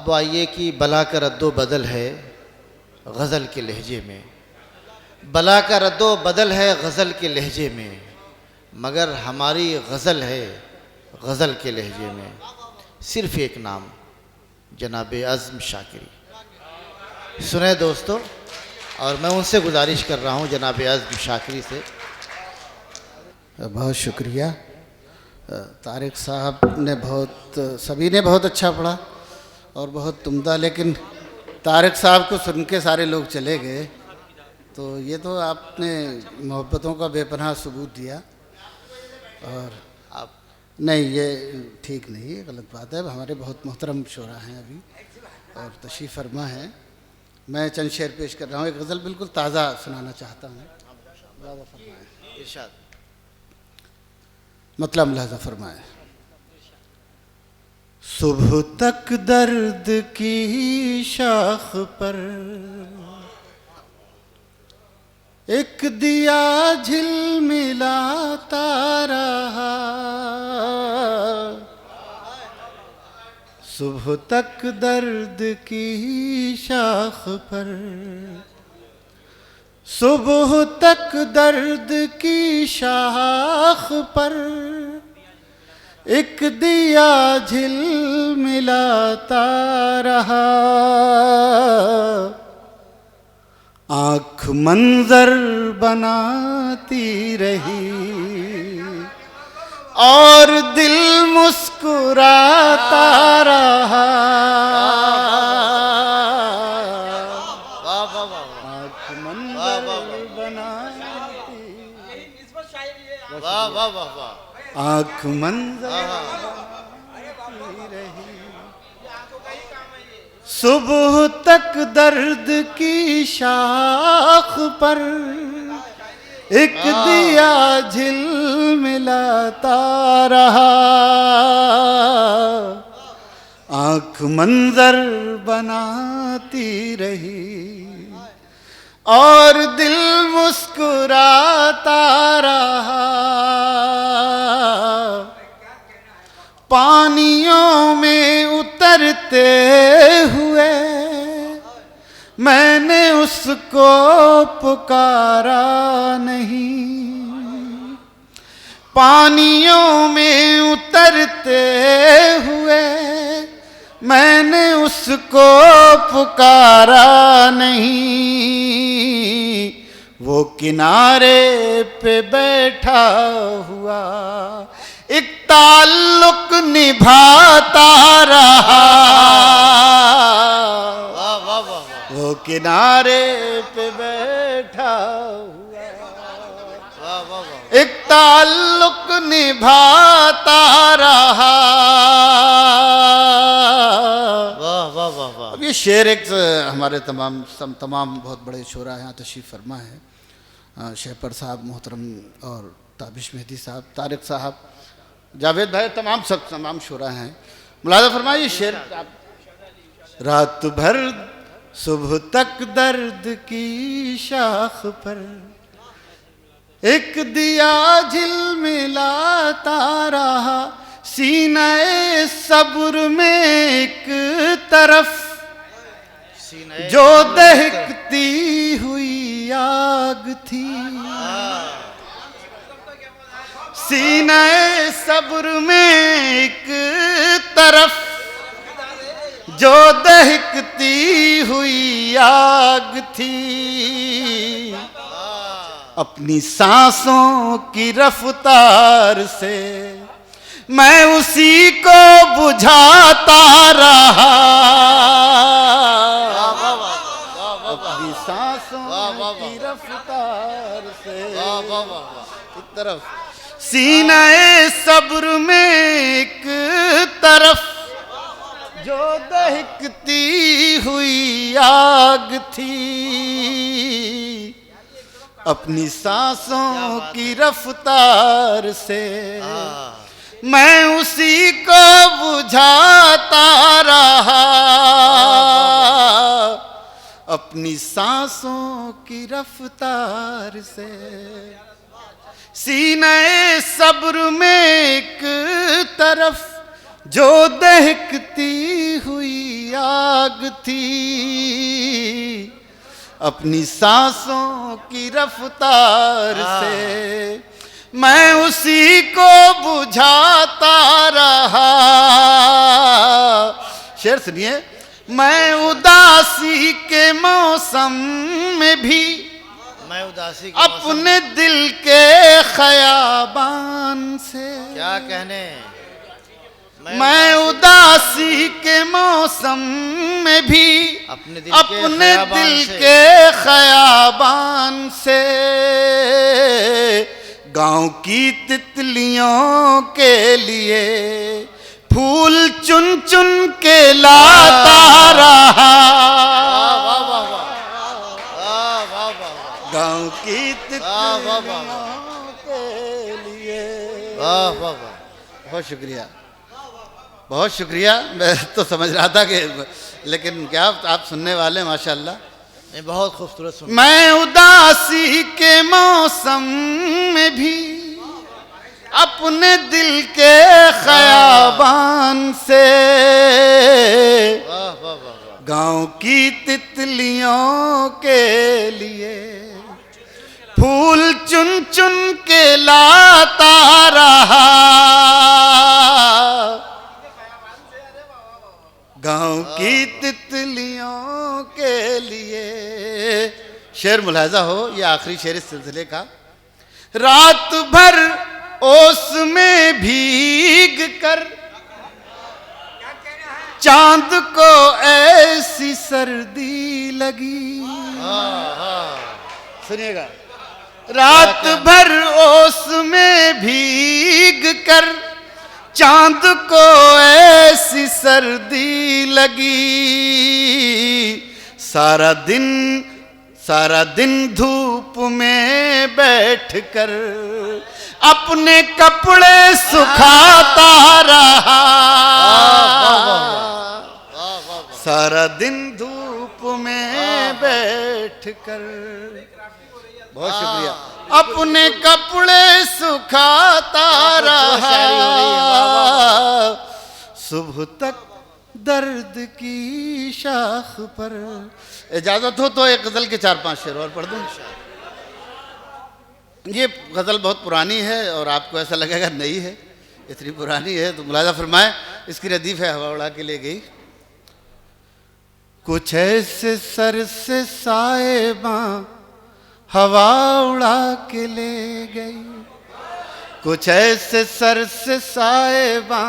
अब आइए कि बला का रद्दो बदल है गज़ल के लहजे में, बला का रद्दो बदल है गज़ल के लहजे में, मगर हमारी गज़ल है गज़ल के लहजे में। सिर्फ़ एक नाम जनाब आज़म शाकिरी। सुने दोस्तों, और मैं उनसे गुजारिश कर रहा हूँ जनाब आज़म शाकिरी से। बहुत शुक्रिया। तारिक साहब ने सभी ने बहुत अच्छा पढ़ा और बहुत उम्दा, लेकिन तारिक साहब को सुन के सारे लोग चले गए, तो ये तो आपने मोहब्बतों का बेपनाह सबूत दिया। और आप नहीं, ये ठीक नहीं है, गलत बात है। हमारे बहुत मोहतरम शोरा हैं अभी और तशरीफ़ फरमा है। मैं चंद शेर पेश कर रहा हूँ। एक गज़ल बिल्कुल ताज़ा सुनाना चाहता हूँ। इरशाद। मतलब मुलाज़ा फरमाए। सुबह तक दर्द की शाख पर एक दिया झिलमिलाता रहा, सुबह तक दर्द की शाख पर, सुबह तक दर्द की शाख पर एक दिया झिलमिलाता रहा। आँख मंजर बनाती रही और दिल मुस्कुराता रहा। आँख मंजर बनाती, वाह वाह वाह वाह। आँख मंजर रही, सुबह तक दर्द की शाख पर एक दिया झिलमिलाता रहा। आँख मंजर बनाती रही और दिल मुस्कुराता रहा। पानियों में उतरते हुए मैंने उसको पुकारा नहीं, पानियों में उतरते हुए मैंने उसको पुकारा नहीं। वो किनारे पे बैठा हुआ एक ताल्लुक निभाता रहा। वो किनारे पे बैठा हुआ एक ताल्लुक निभाता रहा। अब ये शेर एक हमारे तमाम बहुत बड़े शोरा यहाँ तशरीफ़ फरमा है। शहपर साहब मोहतरम और ताबिश मेहदी साहब, तारिक साहब, जावेद भाई, तमाम शोरा हैं। मुलाज़ा फरमाइए शेर। रात भर सुबह तक दर्द की शाख पर एक दिया झिलमिलाता रहा। सीने सब्र में एक तरफ जो दहकती हुई आग थी, सीने सब्र में एक तरफ जो दहकती हुई आग थी। अपनी सांसों की रफ्तार से मैं उसी को बुझाता रहा। अपनी सांसों की रफ्तार से एक तरफ, सीने सब्र में एक तरफ जो दहकती हुई आग थी। अपनी सांसों की रफ्तार से मैं उसी को बुझाता रहा। अपनी सांसों की रफ्तार से सीने सब्र में एक तरफ जो दहकती हुई आग थी, अपनी सांसों की रफ्तार से मैं उसी को बुझाता रहा। शेर सुनिए। मैं उदासी के मौसम में भी, मैं उदासी के अपने दिल के खयाबान से, क्या कहने, मैं उदासी के मौसम में भी अपने दिल के खयाबान से गांव की तितलियों के लिए फूल चुन चुन के लाता रहा। गांव की तितलियों के लिए। वाह वाह वाह, बहुत शुक्रिया, बहुत शुक्रिया। मैं तो समझ रहा था कि, लेकिन क्या आप सुनने वाले माशाल्लाह। बहुत खूबसूरत सुन। मैं उदासी के मौसम में भी अपने दिल के खयाबान से गांव की तितलियों के लिए फूल चुन चुन के लाता रहा। गांव की तितलियों के लिए। शेर मुलाजा हो, ये आखिरी शेर इस सिलसिले का। रात भर ओस में भीग कर चांद को ऐसी सर्दी लगी। सुनिएगा। रात भर ओस में भीग कर चांद को ऐसी सर्दी लगी। सारा दिन धूप में बैठकर अपने कपड़े सुखाता रहा। सारा दिन धूप में बैठकर, बहुत शुक्रिया, अपने कपड़े सुखाता रहा। सुबह तक दर्द की शाख पर। इजाजत हो तो एक गजल के 4-5 शेर और पढ़ दूं। ये गजल बहुत पुरानी है और आपको ऐसा लगेगा नई है, इतनी पुरानी है, तो मुलाजा फरमाए। इसकी रदीफ है हवा उड़ा के ले गई। कुछ ऐसे सर से साएबा हवा उड़ा के ले गई। कुछ ऐसे सर से साएबा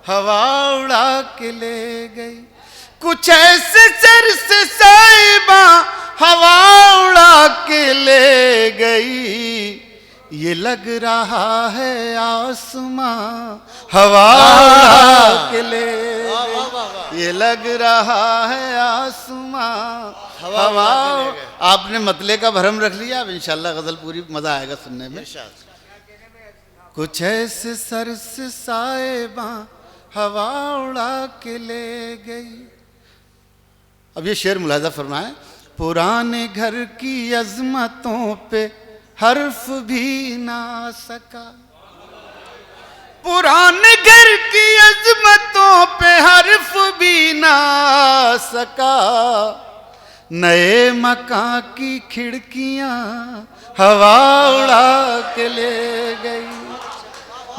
हवा उड़ा के ले गई। कुछ ऐसे सर से साएबा हवा उड़ा के ले गई। ये लग रहा है आसमां हवा उड़ा के ले गई। ये लग रहा है आसमां हवा। आपने मतले का भरम रख लिया, अब इंशाल्लाह गजल पूरी मजा आएगा सुनने में। कुछ ऐसे सर से साएबा हवा उड़ा के ले गई। अब ये शेर मुलाजा फरमाए। पुराने घर की अजमतों पे हर्फ भी ना सका। पुराने घर की अजमतों पे हर्फ भी ना सका। नए मकान की खिड़कियां हवा उड़ा के ले गई।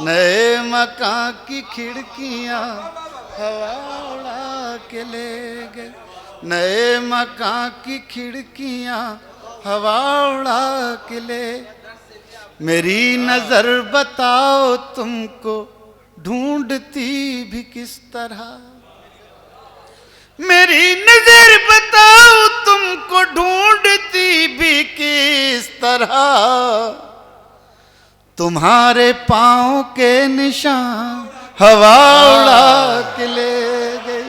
नए मकान की खिड़कियां हवा उड़ा के ले गई। नए मकान की खिड़कियां हवा उड़ा के ले। मेरी नजर बताओ तुमको ढूंढती भी किस तरह। मेरी नजर बताओ तुमको ढूंढती भी किस तरह। तुम्हारे पाँव के निशान हवा उड़ा के ले गई।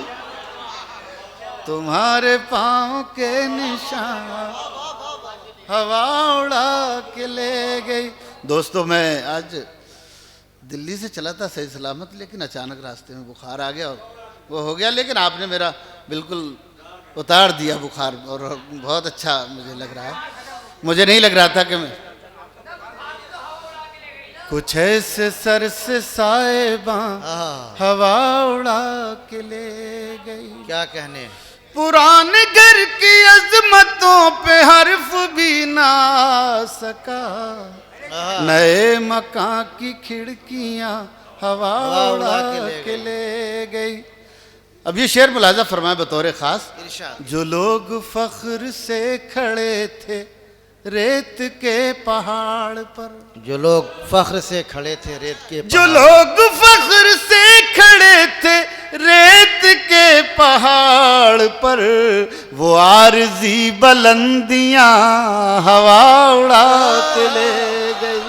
तुम्हारे पाँव के निशान हवा उड़ा के ले गई। दोस्तों, मैं आज दिल्ली से चला था सही सलामत, लेकिन अचानक रास्ते में बुखार आ गया और वो हो गया। लेकिन आपने मेरा बिल्कुल उतार दिया बुखार, और बहुत अच्छा मुझे लग रहा है। मुझे नहीं लग रहा था कि मैं कुछ ऐसे सर से साहिबा हवा उड़ा के ले गई। क्या कहने, पुराने घर की अजमतों पे हर्फ भी ना आ सका, नए मकान की खिड़कियां हवा उड़ा के ले गई। अब ये शेर मुलाजा फरमाए बतौर खास, जो लोग फख्र से खड़े थे रेत के पहाड़ पर, जो लोग फख्र से खड़े थे रेत के, जो लोग फख्र से खड़े थे रेत के पहाड़ पर, वो आरज़ी बुलंदियां हवा उड़ा के ले गई।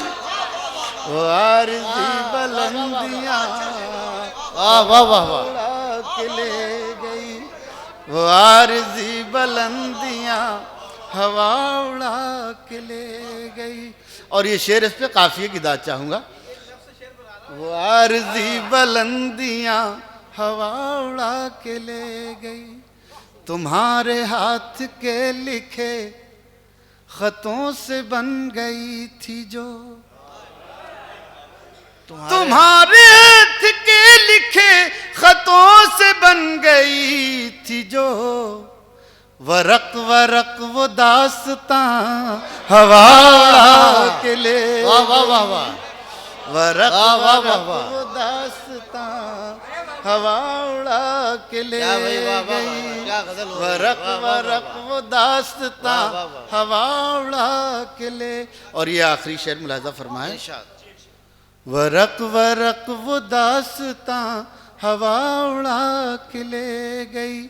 वो आरज़ी बुलंदियां वाह वाह वाह वाह, उड़ा के ले गई। वो आरज़ी बुलंदियां हवा उड़ा के ले गई। और ये शेर इस पे काफिए की दाद चाहूंगा। वो आरज़ी बुलंदियां हवा उड़ा के ले गई, तुम्हारे हाथ के लिखे खतों से बन गई थी जो, तुम्हारे हाथ के लिखे खतों से बन गई थी जो, वरक वरक वो दास्तां हवा उड़ा के ले। वाह वाह वाह वाह, वरक वाह वाह वाह वरक वाह। वो दास्तां हवा उड़ा के ले क्या भाई, वाह वाह वाह, गई। क्या गजल हो रही है, वरक वाह वाह वरक वाह। वो दास्तां वाह वाह वाह। हवा उड़ा के ले। और ये आखिरी शेर मुलाजा फरमाए, इरशाद, वरक वरक वो दास्तां हवा उड़ा के ले गई,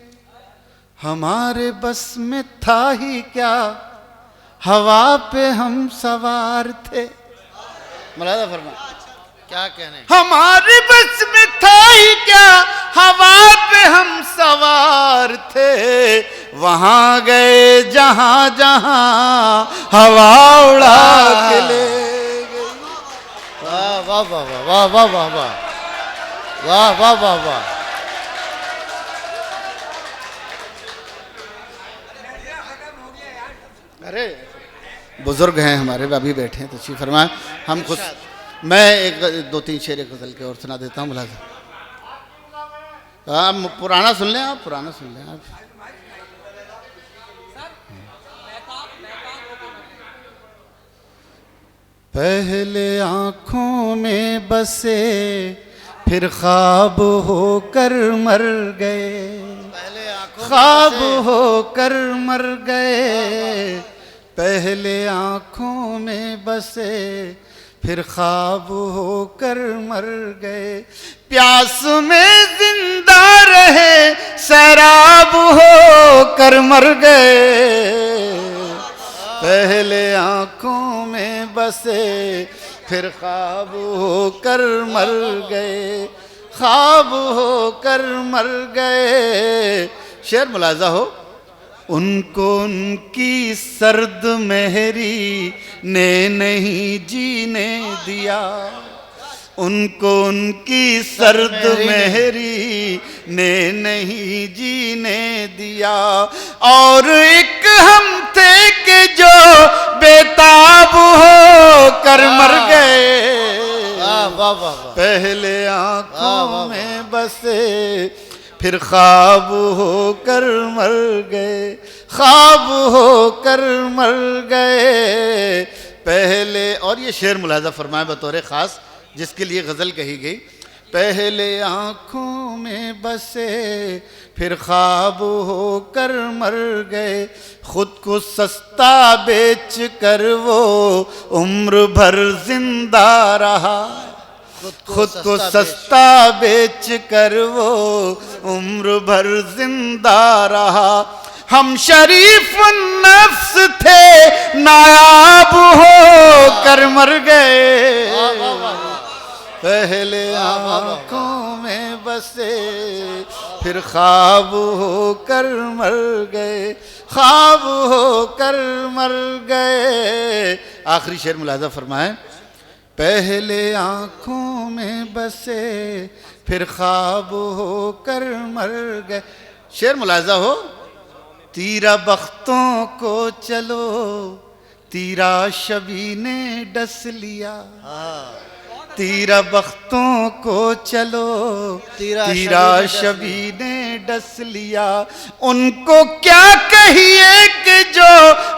हमारे बस में था ही क्या हवा पे हम सवार थे। मुलाजा फरमा, क्या कहने, हमारे बस में था ही क्या हवा पे हम सवार थे, वहां गए जहां जहां हवा उड़ा के ले गई। वाह वाह वाह वाह वाह वाह वाह वाह वाह वाह वाह। अरे बुजुर्ग हैं हमारे, अभी बैठे हैं, तशरीफ फरमाएं। हम खुद, मैं एक दो तीन शेर गजल के और सुना देता हूँ। मुलाजा, आप पुराना सुन लें, आप पुराना सुन लें आप। पहले आँखों में बसे फिर ख्वाब होकर मर गए, पहले आंखों ख्वाब होकर मर गए। पहले आँखों में बसे फिर ख्वाब होकर मर गए, प्यास में जिंदा रहे शराब होकर मर गए। पहले आँखों में बसे फिर ख्वाब होकर मर गए, ख्वाब होकर मर गए। शेर मुलाजा हो, उनको उनकी सर्द मेहरी ने नहीं जीने दिया, उनको उनकी सर्द मेहरी ने नहीं जीने दिया। और एक हम थे कि जो बेताब हो कर मर गए। वाह वाह वाह वाह। पहले आँखों में बसे फिर ख्वाब होकर मर गए, ख्वाब होकर मर गए। पहले, और ये शेर मुलाजा फरमाए बतौर ख़ास जिसके लिए गज़ल कही गई। पहले आँखों में बसे फिर ख्वाब होकर मर गए, खुद को सस्ता बेच कर वो उम्र भर जिंदा रहा, खुद को सस्ता बेच कर वो उम्र भर जिंदा रहा। हम शरीफ नफ्स थे नायाब हो कर मर गए। पहले आँखों में बसे फिर ख्वाब होकर मर गए, ख्वाब होकर मर गए। आखिरी शेर मुलाजा फरमाए, पहले आँखों में बसे फिर ख्वाब होकर मर गए। शेर मुलाजा हो, तीरा बख्तों को चलो तीरा शबी ने डस लिया, तीरा बख्तों को चलो, तीरा शबी ने डस लिया। उनको क्या कहिए कि जो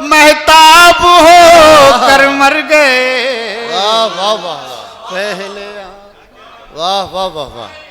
महताब हो कर मर गए। वाह वाह वाह पहले वाह वाह वाह वाह।